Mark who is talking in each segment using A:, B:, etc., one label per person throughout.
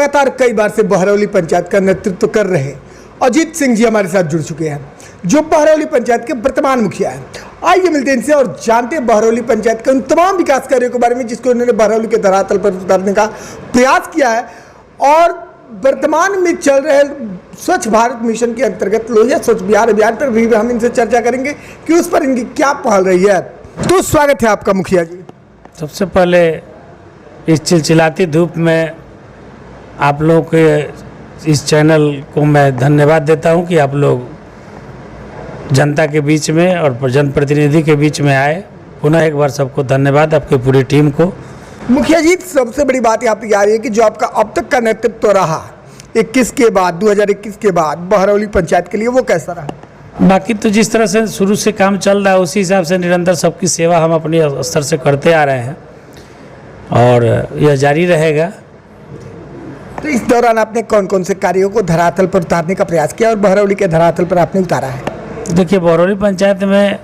A: लगातार कई बार से बहरौली पंचायत का नेतृत्व कर रहे अजीत सिंह जी हमारे साथ जुड़ चुके हैं, जो बहरौली पंचायत के वर्तमान मुखिया हैं। आइए मिलते हैं इनसे और जानते हैं बहरौली पंचायत के उन तमाम विकास कार्यों के बारे में जिसको उन्होंने बहरौली के धरातल पर उतारने का प्रयास किया है और वर्तमान में चल रहे स्वच्छ भारत मिशन के अंतर्गत लोहिया स्वच्छ बिहार अभियान पर भी हम इनसे चर्चा करेंगे कि उस पर इनकी क्या पहल रही है। तो स्वागत है आपका मुखिया जी।
B: सबसे पहले इस चिलचिलाती धूप में आप लोग के इस चैनल को मैं धन्यवाद देता हूं कि आप लोग जनता के बीच में और जनप्रतिनिधि के बीच में आए। पुनः एक बार सबको धन्यवाद, आपकी पूरी टीम को।
A: मुखिया जी, सबसे बड़ी बात यहाँ पे आ रही है कि जो आपका अब तक का नेतृत्व रहा 21 के बाद 2021 के बाद बहरौली पंचायत के लिए, वो कैसा रहा?
B: बाकी तो जिस तरह से शुरू से काम चल रहा है उसी हिसाब से निरंतर सबकी सेवा हम अपने स्तर से करते आ रहे हैं और यह जारी रहेगा।
A: तो इस दौरान आपने कौन कौन से कार्यों को धरातल पर उतारने का प्रयास किया और बहरौली के धरातल पर आपने उतारा है?
B: देखिए, बहरौली पंचायत में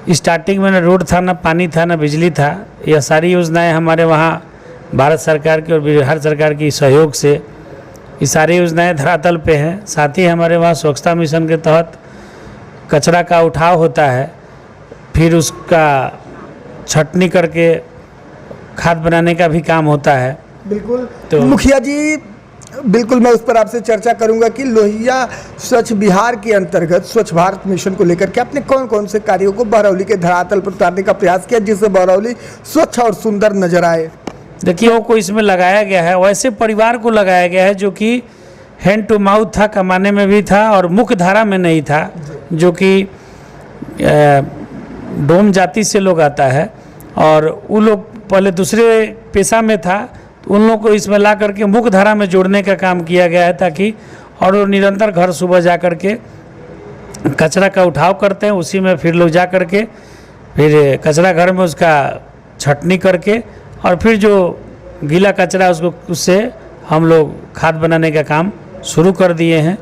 B: स्टार्टिंग में न रोड था, न पानी था, न बिजली था। यह सारी योजनाएं हमारे वहाँ भारत सरकार की और बिहार सरकार की सहयोग से ये सारी योजनाएं धरातल पे हैं। साथ ही हमारे वहाँ स्वच्छता मिशन के तहत कचरा का उठाव होता है, फिर उसका छटनी करके खाद बनाने का भी काम होता है।
A: बिल्कुल।
B: तो
A: मुखिया जी, बिल्कुल मैं उस पर आपसे चर्चा करूंगा कि लोहिया स्वच्छ बिहार के अंतर्गत स्वच्छ भारत मिशन को लेकर के आपने कौन कौन से कार्यों को बहरौली के धरातल पर उतारने का प्रयास किया जिससे बहरौली स्वच्छ और सुंदर नजर आए?
B: देखिए, को इसमें लगाया गया है, वैसे परिवार को लगाया गया है जो कि हैंड टू माउथ था, कमाने में भी था और मुख्य धारा में नहीं था, जो कि डोम जाति से लोग आता है और वो लोग पहले दूसरे पेशा में था। उन लोगों को इसमें ला करके मुख्य धारा में जोड़ने का काम किया गया है ताकि और वो निरंतर घर सुबह जा कर के कचरा का उठाव करते हैं, उसी में फिर लोग जा कर के फिर कचरा घर में उसका छटनी करके और फिर जो गीला कचरा उससे हम लोग खाद बनाने का काम शुरू कर दिए हैं,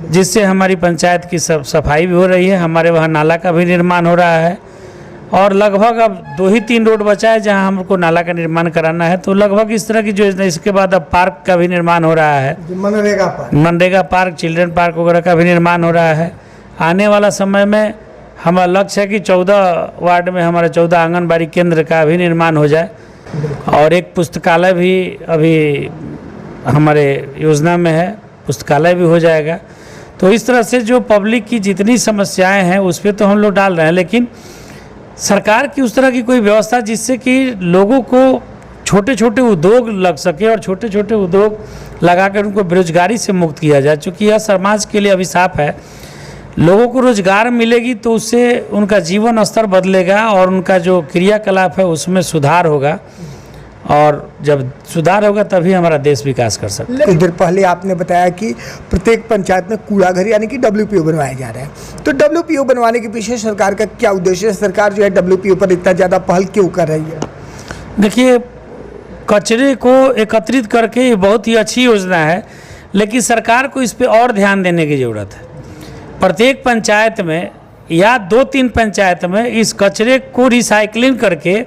B: जिससे हमारी पंचायत की सफाई भी हो रही है। हमारे वहाँ नाला का भी निर्माण हो रहा है और लगभग अब 2 ही 3 रोड बचा है जहां हमको नाला का निर्माण कराना है। तो लगभग इस तरह की जो इसके बाद अब पार्क का भी निर्माण हो रहा है, मनरेगा पार्क, चिल्ड्रन पार्क वगैरह का भी निर्माण हो रहा है। आने वाला समय में हमारा लक्ष्य है कि 14 वार्ड में हमारे 14 आंगनबाड़ी केंद्र का भी निर्माण हो जाए और एक पुस्तकालय भी अभी हमारे योजना में है, पुस्तकालय भी हो जाएगा। तो इस तरह से जो पब्लिक की जितनी समस्याएँ हैं उस पर तो हम लोग डाल रहे हैं, लेकिन सरकार की उस तरह की कोई व्यवस्था जिससे कि लोगों को छोटे छोटे उद्योग लग सके और छोटे छोटे उद्योग लगाकर उनको बेरोजगारी से मुक्त किया जाए। चूँकि यह समाज के लिए अभिशाप है। लोगों को रोजगार मिलेगी तो उससे उनका जीवन स्तर बदलेगा और उनका जो क्रियाकलाप है उसमें सुधार होगा और जब सुधार होगा तभी हमारा देश विकास कर सकता है।
A: कुछ देर पहले आपने बताया कि प्रत्येक पंचायत में कूड़ा घर यानी कि WPO बनवाए जा रहे हैं। तो WPO बनवाने के पीछे सरकार का क्या उद्देश्य है? सरकार जो है WPO पर इतना ज़्यादा पहल क्यों कर रही है?
B: देखिए, कचरे को एकत्रित करके ये बहुत ही अच्छी योजना है, लेकिन सरकार को इस पर और ध्यान देने की ज़रूरत है। प्रत्येक पंचायत में या 2-3 पंचायत में इस कचरे को रिसाइकलिंग करके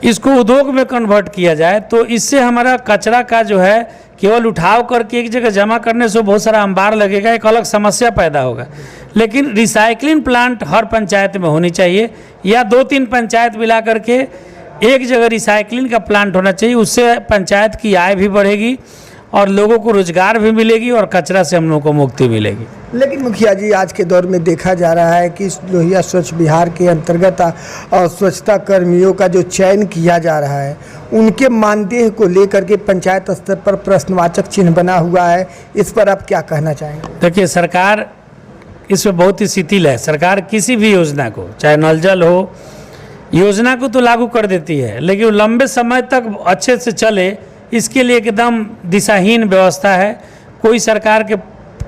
B: इसको उद्योग में कन्वर्ट किया जाए तो इससे हमारा कचरा का जो है केवल उठाव करके एक जगह जमा करने से बहुत सारा अंबार लगेगा, एक अलग समस्या पैदा होगा। लेकिन रिसाइकलिंग प्लांट हर पंचायत में होनी चाहिए या 2-3 पंचायत मिला करके एक जगह रिसाइकलिंग का प्लांट होना चाहिए। उससे पंचायत की आय भी बढ़ेगी और लोगों को रोजगार भी मिलेगी और कचरा से हम लोगों को मुक्ति मिलेगी।
A: लेकिन मुखिया जी, आज के दौर में देखा जा रहा है कि लोहिया स्वच्छ बिहार के अंतर्गत स्वच्छता कर्मियों का जो चयन किया जा रहा है उनके मानदेय को लेकर के पंचायत स्तर पर प्रश्नवाचक चिन्ह बना हुआ है। इस पर आप क्या कहना चाहेंगे?
B: देखिए, सरकार इसमें बहुत ही शिथिल है। सरकार किसी भी योजना को, चाहे नल जल हो, योजना को तो लागू कर देती है, लेकिन लंबे समय तक अच्छे से चले इसके लिए एकदम दिशाहीन व्यवस्था है। कोई सरकार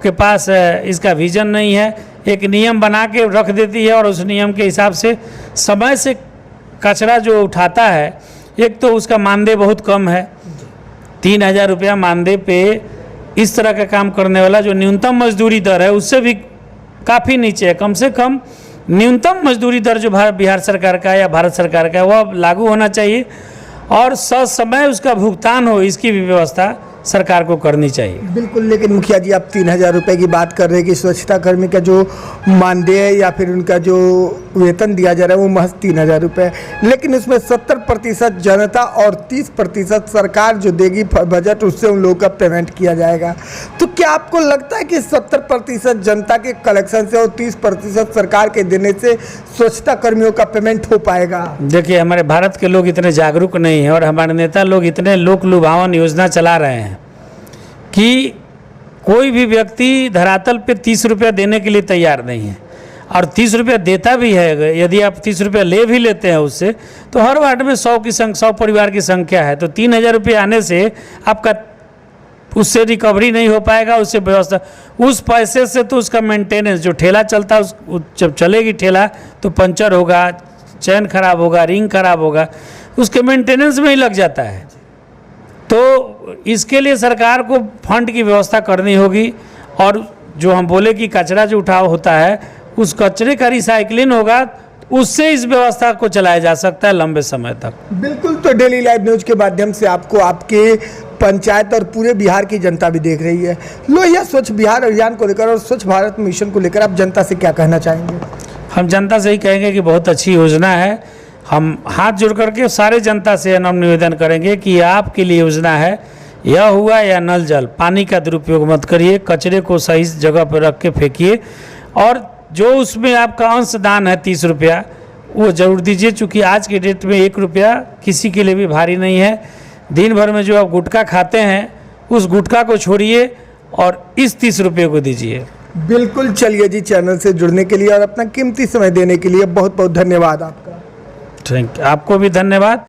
B: के पास इसका विजन नहीं है। एक नियम बना के रख देती है और उस नियम के हिसाब से समय से कचरा जो उठाता है, एक तो उसका मानदेय बहुत कम है, 3000 रुपया मानदेय पे इस तरह का काम करने वाला जो न्यूनतम मजदूरी दर है उससे भी काफ़ी नीचे है। कम से कम न्यूनतम मजदूरी दर जो बिहार सरकार का या भारत सरकार का है वह लागू होना चाहिए और समय उसका भुगतान हो, इसकी भी व्यवस्था सरकार को करनी चाहिए।
A: बिल्कुल, लेकिन मुखिया जी आप 3,000 रुपये की बात कर रहे हैं कि स्वच्छता कर्मी का जो मानदेय या फिर उनका जो वेतन दिया जा रहा है वो महज 3,000 रुपये, लेकिन उसमें 70% जनता और 30% सरकार जो देगी बजट, उससे उन लोगों का पेमेंट किया जाएगा। तो क्या आपको लगता है कि 70% जनता के कलेक्शन से और 30% सरकार के देने से स्वच्छता कर्मियों का पेमेंट हो पाएगा?
B: देखिए, हमारे भारत के लोग इतने जागरूक नहीं हैं और हमारे नेता लोग इतने लोक लुभावन योजना चला रहे हैं कि कोई भी व्यक्ति धरातल पे 30 रुपया देने के लिए तैयार नहीं है, और 30 रुपया देता भी है। यदि आप 30 रुपया ले भी लेते हैं उससे, तो हर वार्ड में 100 परिवार की संख्या है, तो 3,000 रुपये आने से आपका उससे रिकवरी नहीं हो पाएगा, उससे व्यवस्था, उस पैसे से तो उसका मेंटेनेंस, जो ठेला चलता है जब चलेगी ठेला तो पंचर होगा, चैन खराब होगा, रिंग खराब होगा, उसके मेंटेनेंस में ही लग जाता है। तो इसके लिए सरकार को फंड की व्यवस्था करनी होगी, और जो हम बोले कि कचरा जो उठाव होता है उस कचरे का रिसाइकलिंग होगा, उससे इस व्यवस्था को चलाया जा सकता है लंबे समय तक।
A: बिल्कुल, तो डेली लाइव न्यूज के माध्यम से आपको आपके पंचायत और पूरे बिहार की जनता भी देख रही है। लोहिया स्वच्छ बिहार अभियान को लेकर और स्वच्छ भारत मिशन को लेकर आप जनता से क्या कहना चाहेंगे?
B: हम जनता से ही कहेंगे कि बहुत अच्छी योजना है। हम हाथ जोड़ करके सारे जनता से नम्र निवेदन करेंगे कि आपके लिए योजना है, यह हुआ या नल जल, पानी का दुरुपयोग मत करिए, कचरे को सही जगह पर रख के फेंकिए, और जो उसमें आपका अंशदान है 30 रुपया वो जरूर दीजिए, चूँकि आज के डेट में 1 रुपया किसी के लिए भी भारी नहीं है। दिन भर में जो आप गुटखा खाते हैं उस गुटखा को छोड़िए और इस 30 रुपये को दीजिए।
A: बिल्कुल, चलिए जी, चैनल से जुड़ने के लिए और अपना कीमती समय देने के लिए बहुत बहुत धन्यवाद आपका।
B: थैंक यू, आपको भी धन्यवाद।